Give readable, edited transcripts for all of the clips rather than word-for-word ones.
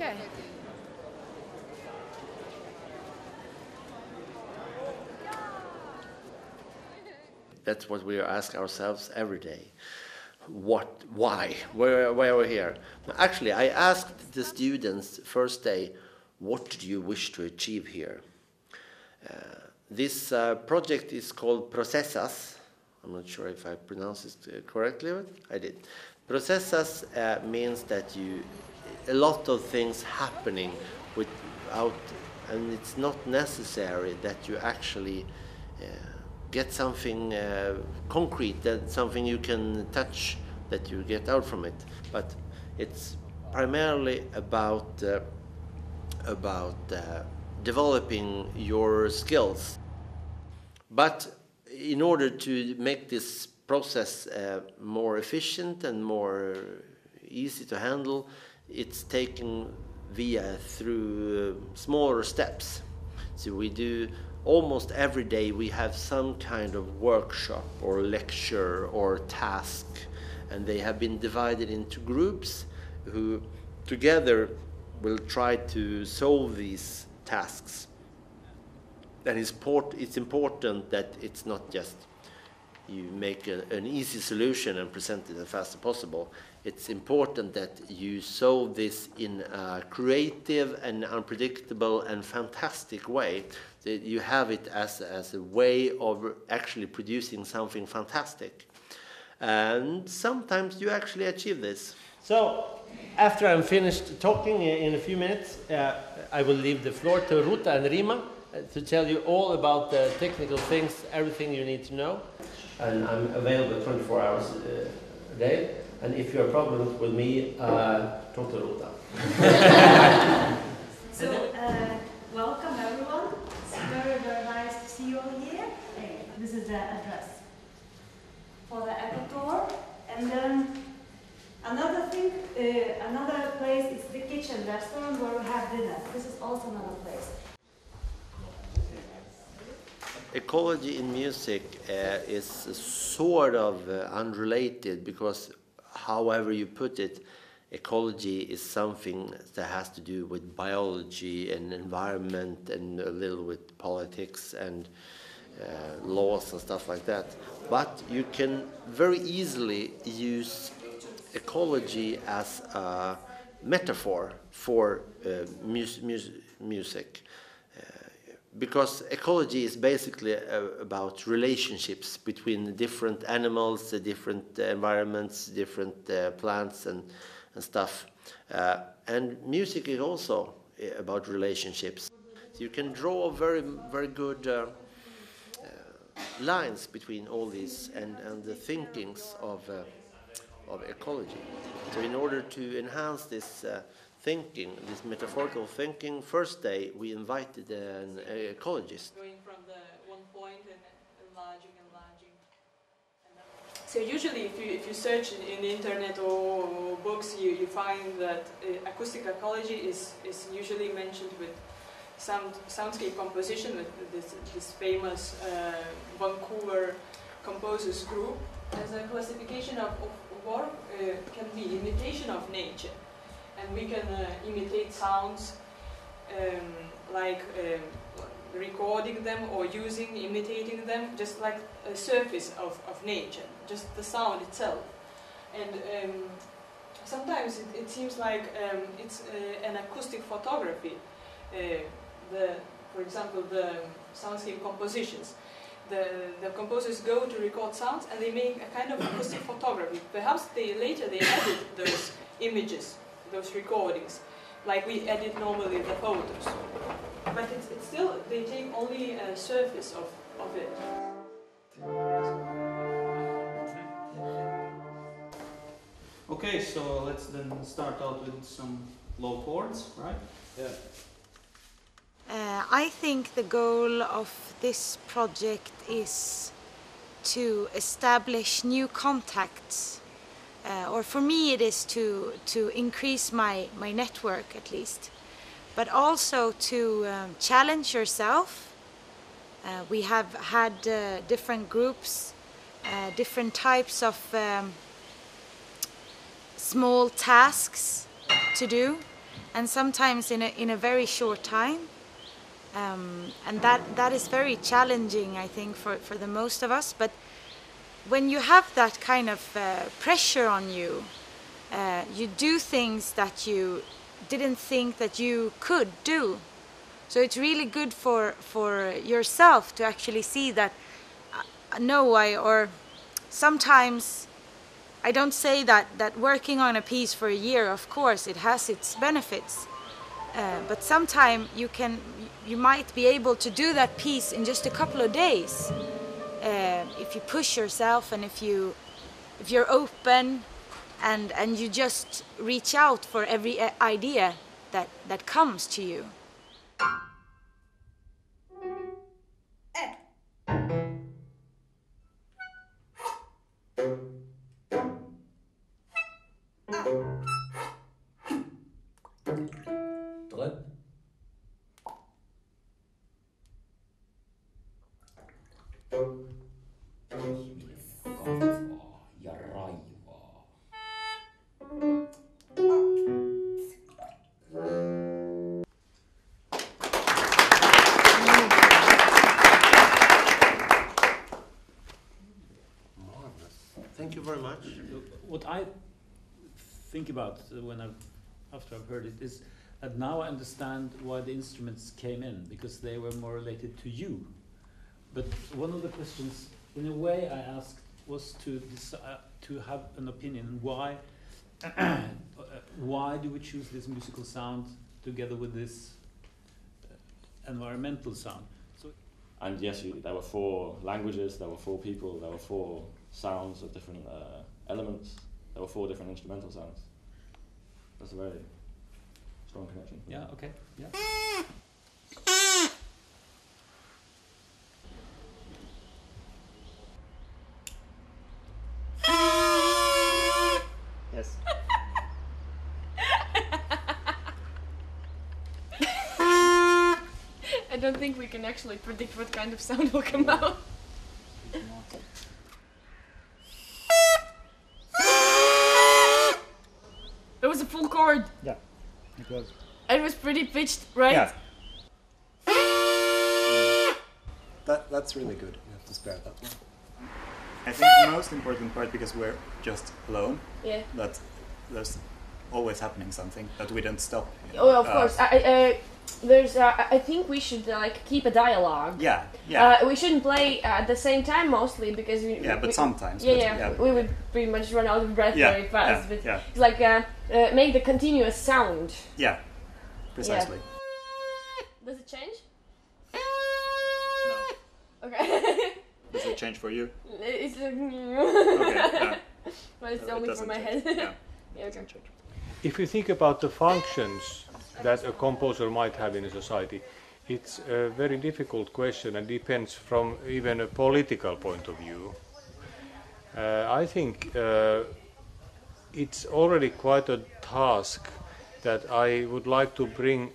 Okay. That's what we ask ourselves every day. Why? Why are we here? Actually, I asked the students first day, what do you wish to achieve here? This project is called Processas. I'm not sure if I pronounced it correctly, but I did. Processas means that a lot of things happening without, and it's not necessary that you actually get something concrete, that something you can touch, that you get out from it. But it's primarily about developing your skills. But in order to make this process more efficient and more easy to handle, it's taken through smaller steps. So we do almost every day we have some kind of workshop or lecture or task, and they have been divided into groups who together will try to solve these tasks. And it's important that it's not just you make an easy solution and present it as fast as possible. It's important that you solve this in a creative and unpredictable and fantastic way. That you have it as a way of actually producing something fantastic. And sometimes you actually achieve this. So, after I'm finished talking in a few minutes, I will leave the floor to Rūta and Rima to tell you all about the technical things, everything you need to know. And I'm available 24 hours a day. And if you have problems with me, talk to Rūta. So, welcome everyone. It's very, very nice to see you all here. This is the address for the eco tour. And then another thing, another place is the kitchen restaurant where we have dinner. This is also another place. Ecology in music is sort of unrelated because however you put it, ecology is something that has to do with biology and environment and a little with politics and laws and stuff like that. But you can very easily use ecology as a metaphor for music. Because ecology is basically about relationships between different animals, different environments, different plants and stuff. And music is also about relationships. So you can draw very, very good lines between all these and the thinkings of ecology. So in order to enhance this thinking, this metaphorical thinking, first day we invited an ecologist. Going from the one point and enlarging. So usually if you search in the internet or books, you find that acoustic ecology is usually mentioned with soundscape composition, with this famous Vancouver composers group. As a classification of work can be imitation of nature. And we can imitate sounds like recording them or imitating them, just like a surface of nature, just the sound itself. And sometimes it seems like it's an acoustic photography. For example, the soundscape compositions. The composers go to record sounds and they make a kind of acoustic photography. Perhaps later they edit those images, those recordings, like we edit normally the photos. But it's still, they take only a surface of it. Okay, so let's then start out with some low chords, right? Yeah. I think the goal of this project is to establish new contacts. Or for me it is to increase my network at least, but also to challenge yourself. We have had different groups, different types of small tasks to do, and sometimes in a very short time. And that is very challenging, I think, for the most of us. But when you have that kind of pressure on you, you do things that you didn't think that you could do. So it's really good for yourself to actually see that, or sometimes I don't say that working on a piece for a year, of course, it has its benefits. But sometimes you might be able to do that piece in just a couple of days, if you push yourself and if you're open and you just reach out for every idea that comes to you. Thank you very much. What I think about after I've heard it is that now I understand why the instruments came in, because they were more related to you. But one of the questions, in a way, I asked was to have an opinion why do we choose this musical sound together with this environmental sound? And yes, there were 4 languages, there were 4 people, there were 4 sounds of different elements, there were 4 different instrumental sounds. That's a very strong connection. Yeah, okay, yeah. Yes. I don't think we can actually predict what kind of sound will come out. It was a full chord. Yeah, it was. It was pretty pitched, right? Yeah. That's really good. You have to spare that one. I think the most important part, because we're just alone, Yeah. that there's always happening something, that we don't stop. Oh, of course. I think we should keep a dialogue. Yeah. We shouldn't play at the same time mostly because sometimes. We would pretty much run out of breath very fast. But yeah. it's like make the continuous sound. Yeah, precisely. Yeah. Does it change? No. Okay. Does it change for you? It's like Okay. Yeah. but it's No, only it for my doesn't head. change. Yeah. Yeah, okay. If you think about the functions that a composer might have in a society, it's a very difficult question and depends from even a political point of view. I think it's already quite a task that I would like to bring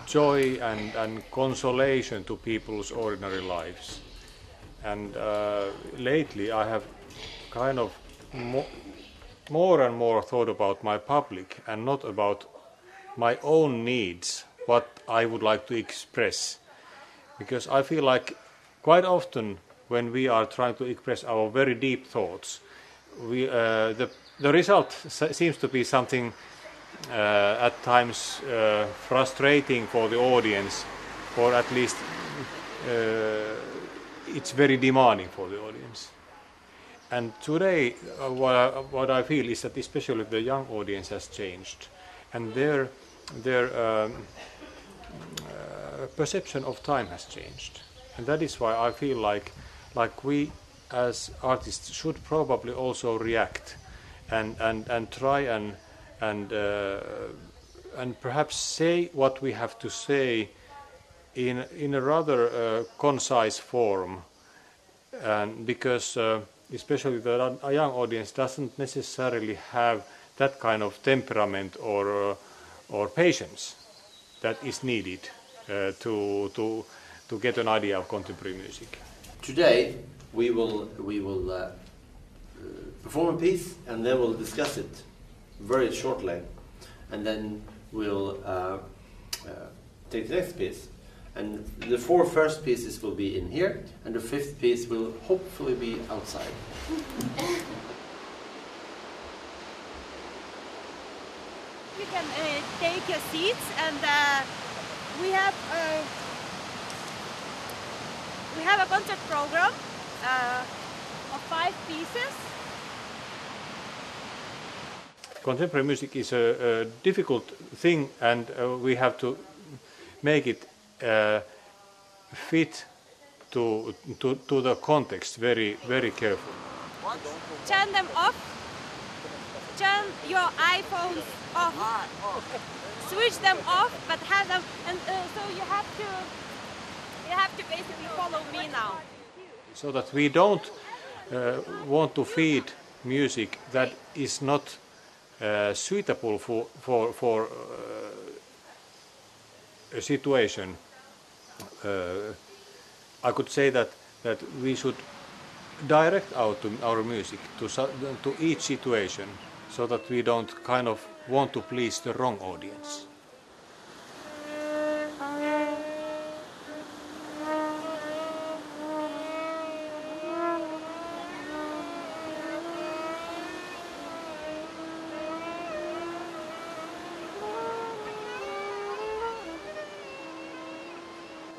joy and consolation to people's ordinary lives. And lately I have kind of more and more thought about my public and not about my own needs, what I would like to express. Because I feel like quite often when we are trying to express our very deep thoughts, the result seems to be something at times frustrating for the audience, or at least it's very demanding for the audience. And today what I feel is that especially the young audience has changed, and their perception of time has changed, and that is why I feel like we as artists should probably also react and try and perhaps say what we have to say in a rather concise form, and because especially the young audience doesn't necessarily have that kind of temperament or patience that is needed to get an idea of contemporary music. Today we will perform a piece and then we'll discuss it very shortly. and then we'll take the next piece. And the 4 first pieces will be in here, and the 5th piece will hopefully be outside. You can take your seats, and we have a concert program of 5 pieces. Contemporary music is a difficult thing, and we have to make it fit to the context very carefully. Turn them off. Turn your iPhones off. Switch them off, but have them. And so you have to basically follow me now. So that we don't want to feed music that is not suitable for a situation. I could say that we should direct our music to each situation, so that we don't kind of want to please the wrong audience.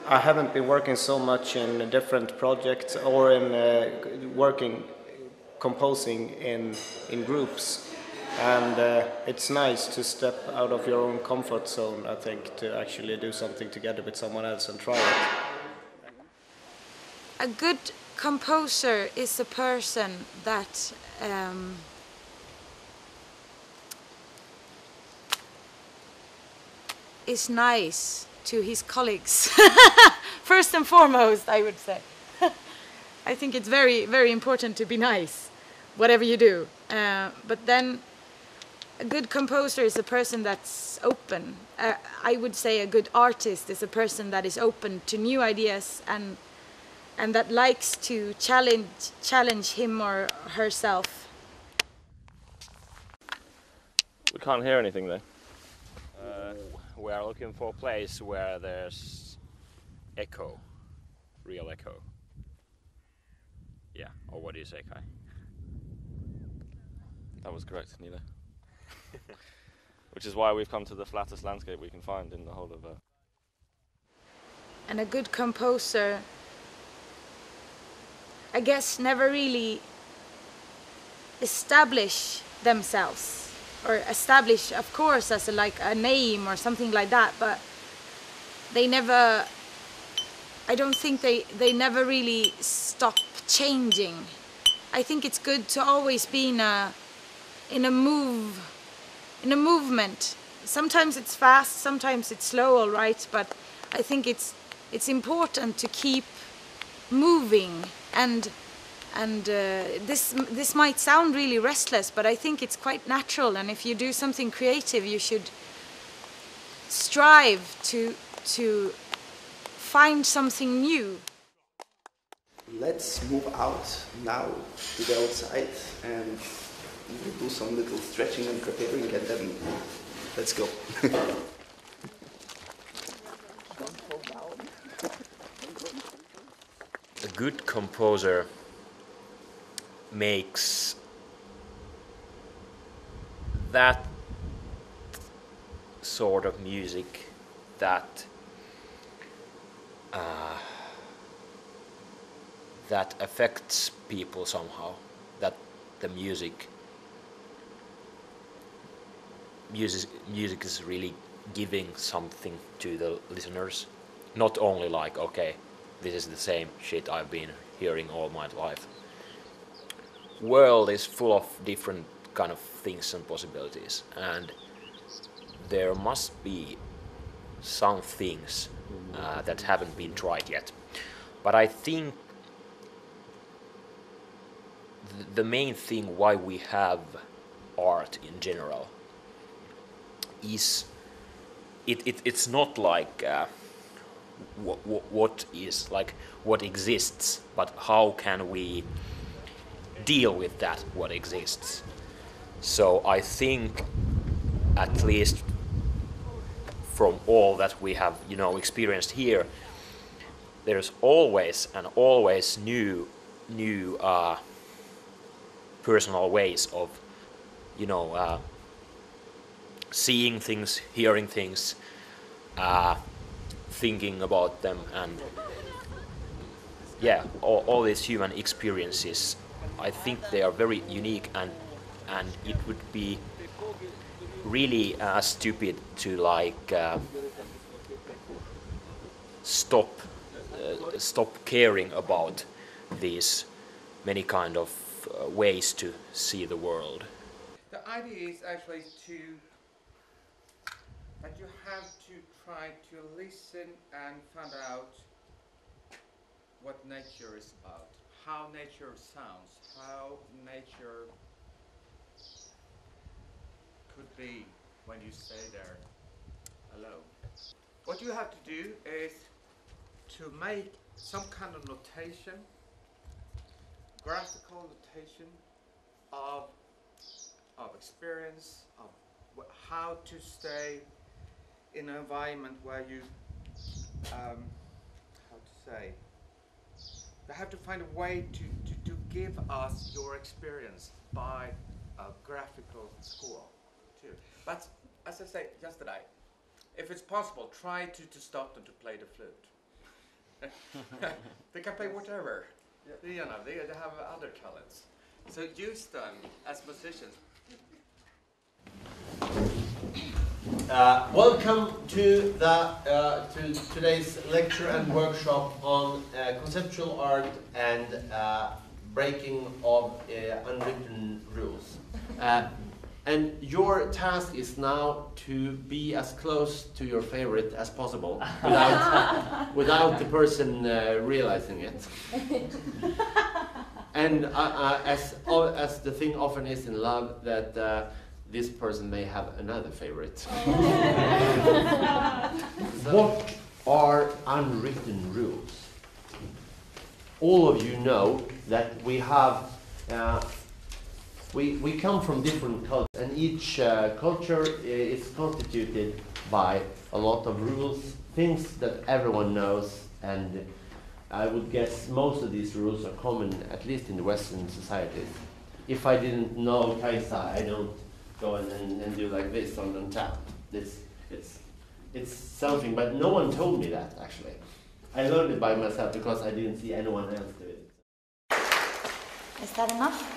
I haven't been working so much in different projects or in composing in groups, and it's nice to step out of your own comfort zone, I think, to actually do something together with someone else and try it. A good composer is a person that is nice to his colleagues. First and foremost, I would say. I think it's very important to be nice, whatever you do. But then a good composer is a person that's open. I would say a good artist is a person that is open to new ideas and that likes to challenge him or herself. We can't hear anything though. We are looking for a place where there's echo, real echo. Yeah, or what do you say, Kai? That was correct, Nida. Which is why we've come to the flattest landscape we can find in the whole of And a good composer, I guess, never really establish themselves. Or establish, of course, as a name or something like that, but they never, I don't think they never really stop changing. I think it's good to always be in a movement. Sometimes it's fast, sometimes it's slow, all right, but I think it's important to keep moving, and this might sound really restless, but I think it's quite natural, and if you do something creative, you should strive to find something new. Let's move out now to the outside and we'll do some little stretching and preparing, and then let's go. A good composer makes that sort of music that affects people somehow, that the music is really giving something to the listeners, not only like, okay, this is the same shit I've been hearing all my life. World is full of different kind of things and possibilities, and there must be some things that haven't been tried yet. But I think the main thing why we have art in general is it's not like what is like what exists, but how can we deal with that what exists. So I think at least from all that we have, experienced here, there's always and always new personal ways of, seeing things, hearing things, thinking about them, and all these human experiences. I think they are very unique, and it would be really stupid to stop caring about these many kind of ways to see the world. The idea is actually that you have to try to listen and find out what nature is about, how nature sounds, how nature could be when you stay there alone. What you have to do is to make some kind of notation, graphical notation of experience, of how to stay in an environment where you, you have to find a way to give us your experience by a graphical score too. But as I said yesterday, if it's possible, try to stop them to play the flute. They can play whatever. They have other talents. So use them as musicians. Welcome to today's lecture and workshop on conceptual art and breaking of unwritten rules. And your task is now to be as close to your favorite as possible without the person realizing it. And as the thing often is in love, that this person may have another favorite. What are unwritten rules? All of you know that we have we come from different cultures, and each culture is constituted by a lot of rules, things that everyone knows, and I would guess most of these rules are common, at least in the Western societies. If I didn't know Kaisa, I don't go and do like this on tap. It's something, but no one told me that, actually. I learned it by myself because I didn't see anyone else do it. Is that enough?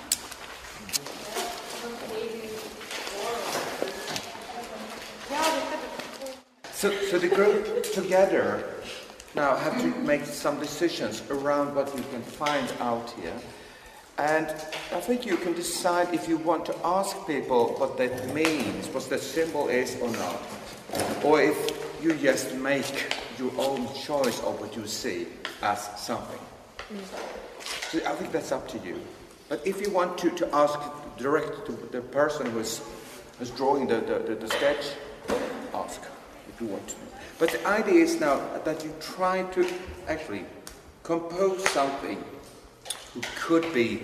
So the group together now have to make some decisions around what you can find out here. And I think you can decide if you want to ask people what that means, what the symbol is or not. Or if you just make your own choice of what you see as something. So I think that's up to you. But if you want to ask direct to the person who's drawing the sketch, ask if you want to. But the idea is now that you try to actually compose something who could be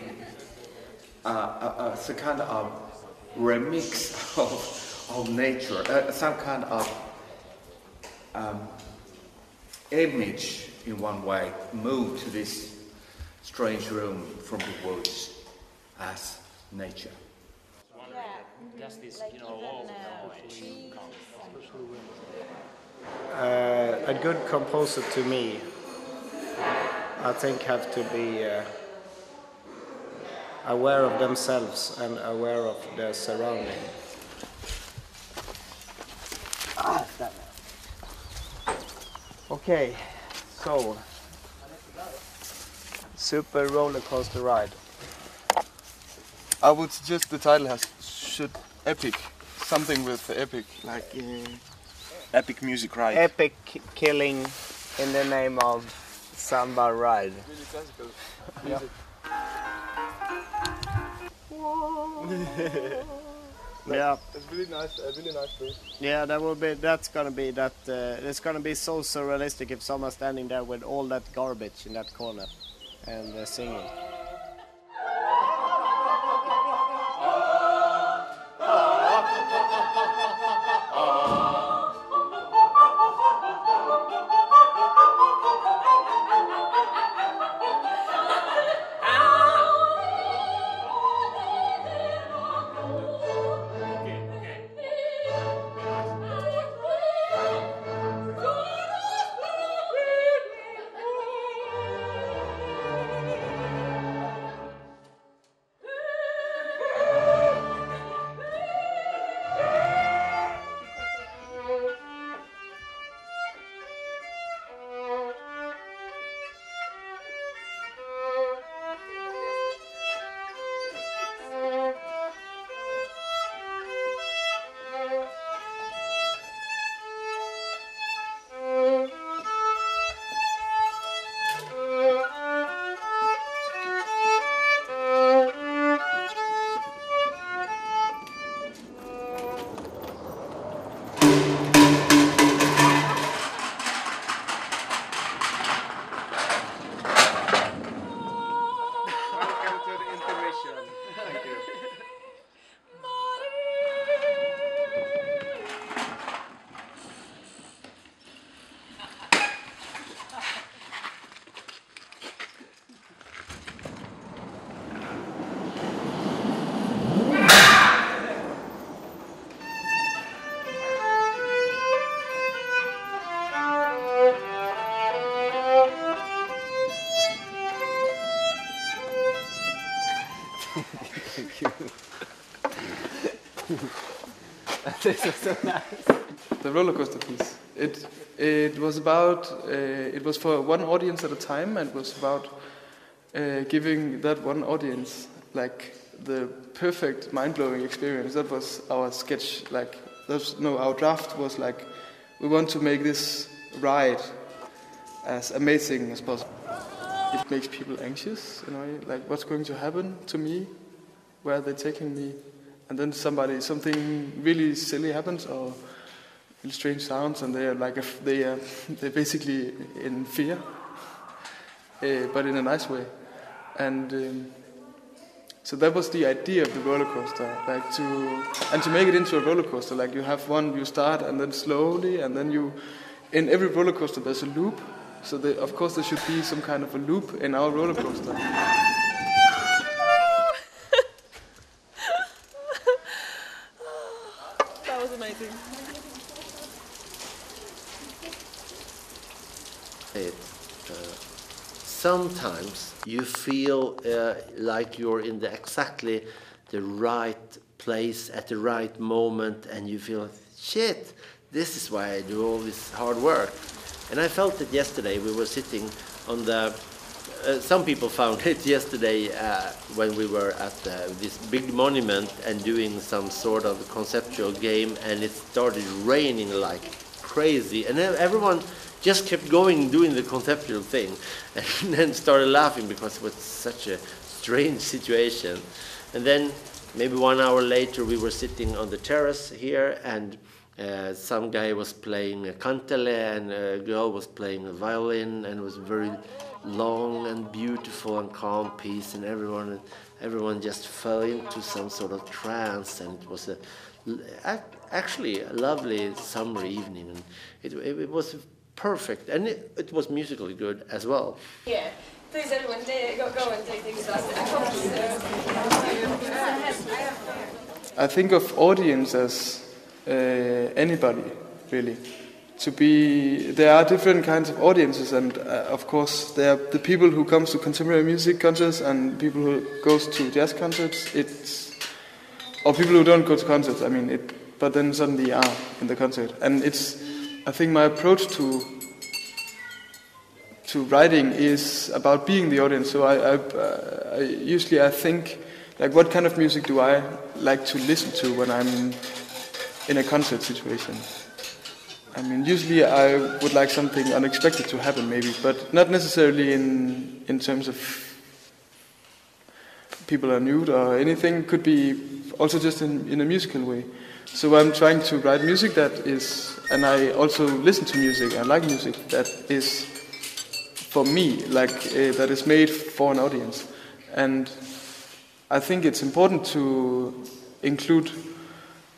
a kind of remix of nature, some kind of image in one way, move to this strange room from the woods as nature. Does this, A good composer to me, I think, have to be aware of themselves and aware of their surrounding. Okay, so super roller coaster ride. I would suggest the title should epic, something with epic, like epic music ride. Epic killing in the name of samba ride. Really classical Yeah. Yeah. It's really nice thing. Yeah, that will be. That's gonna be that. It's gonna be so surrealistic if someone's standing there with all that garbage in that corner and singing. This was so nice. The roller coaster piece. It was about. It was for one audience at a time, and was about giving that one audience like the perfect, mind-blowing experience. That was our sketch. Like, our draft was like, we want to make this ride as amazing as possible. It makes people anxious, you know, like what's going to happen to me, where are they taking me, and then something really silly happens or strange sounds, and they are like they're basically in fear, but in a nice way, and so that was the idea of the roller coaster, like to make it into a roller coaster. Like you have one, you start, and then slowly, and then in every roller coaster there's a loop. So of course there should be some kind of a loop in our roller coaster. That was amazing. Sometimes you feel like you're in exactly the right place at the right moment, and you feel, shit, this is why I do all this hard work. And I felt it yesterday. We were sitting on the... some people found it yesterday when we were at this big monument and doing some sort of conceptual game, and it started raining like crazy. And everyone just kept going doing the conceptual thing, and then started laughing because it was such a strange situation. And then maybe 1 hour later we were sitting on the terrace here, and some guy was playing a kantele, and a girl was playing a violin, and it was very long and beautiful and calm piece, and everyone just fell into some sort of trance, and it was actually a lovely summer evening, and it was perfect, and it was musically good as well. Yeah. Please, everyone, go and take things fast. I think of audience as anybody, really. There are different kinds of audiences, and of course there are the people who comes to contemporary music concerts and people who goes to jazz concerts. Or people who don't go to concerts. I mean, but then suddenly are in the concert, and I think my approach to writing is about being the audience. So I usually think, like, what kind of music do I like to listen to when I'm in a concert situation? I mean, usually I would like something unexpected to happen, maybe, but not necessarily in terms of people are nude or anything. Could be also just in a musical way. So I'm trying to write music that is, and I also listen to music. I like music that is for me, like that is made for an audience. And I think it's important to include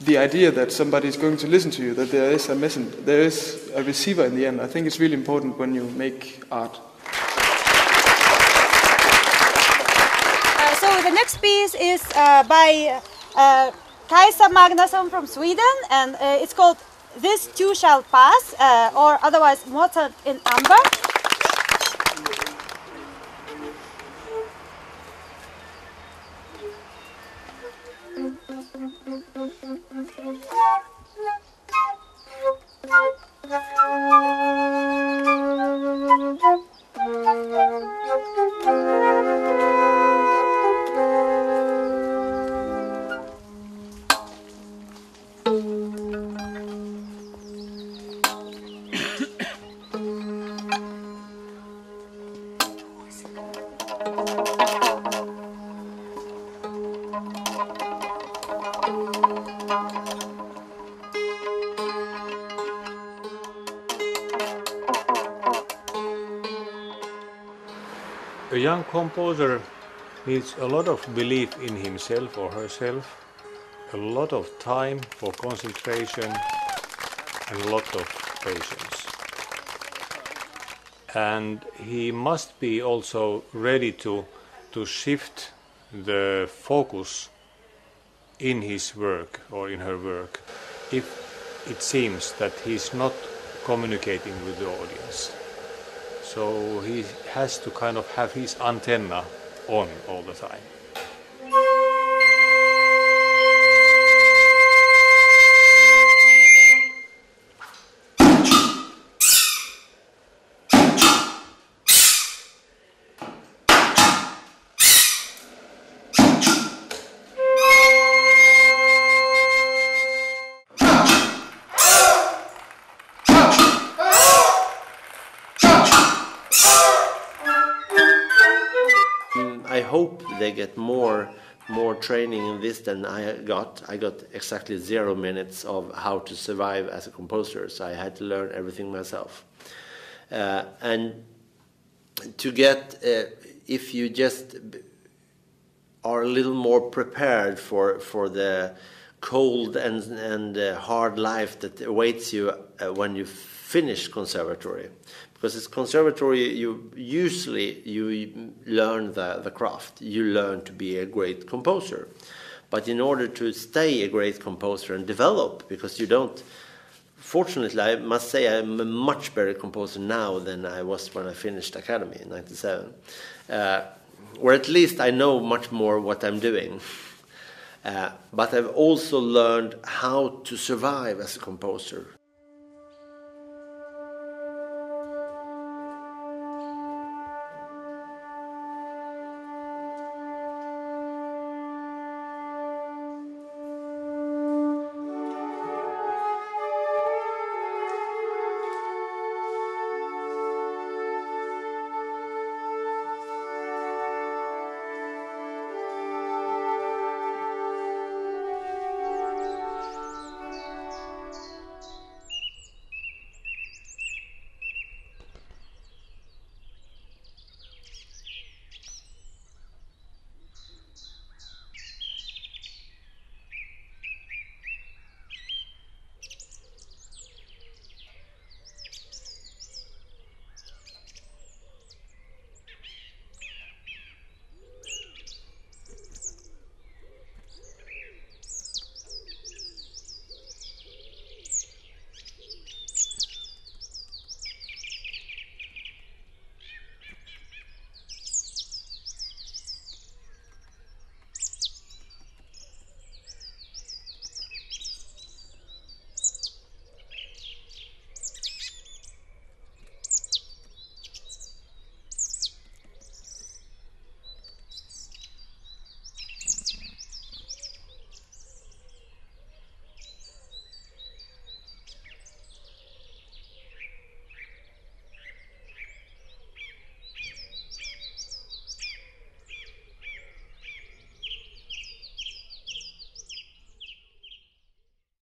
the idea that somebody is going to listen to you, that there is a messenger, there is a receiver in the end. I think it's really important when you make art. So the next piece is by Kaisa Magnusson from Sweden, and it's called This Too Shall Pass, or otherwise Mozart in Amber. A young composer needs a lot of belief in himself or herself, a lot of time for concentration, and a lot of patience. And he must be also ready to shift the focus in his work or in her work if it seems that he's not communicating with the audience. So he has to kind of have his antenna on all the time. I hope they get more training in this than I got. I got exactly 0 minutes of how to survive as a composer, so I had to learn everything myself. And to get, if you just are a little more prepared for the cold and hard life that awaits you when you finish conservatory. Because it's conservatory, you learn the craft. You learn to be a great composer. But in order to stay a great composer and develop, because you don't, fortunately, I must say I'm a much better composer now than I was when I finished academy in '97. Or at least I know much more what I'm doing. But I've also learned how to survive as a composer.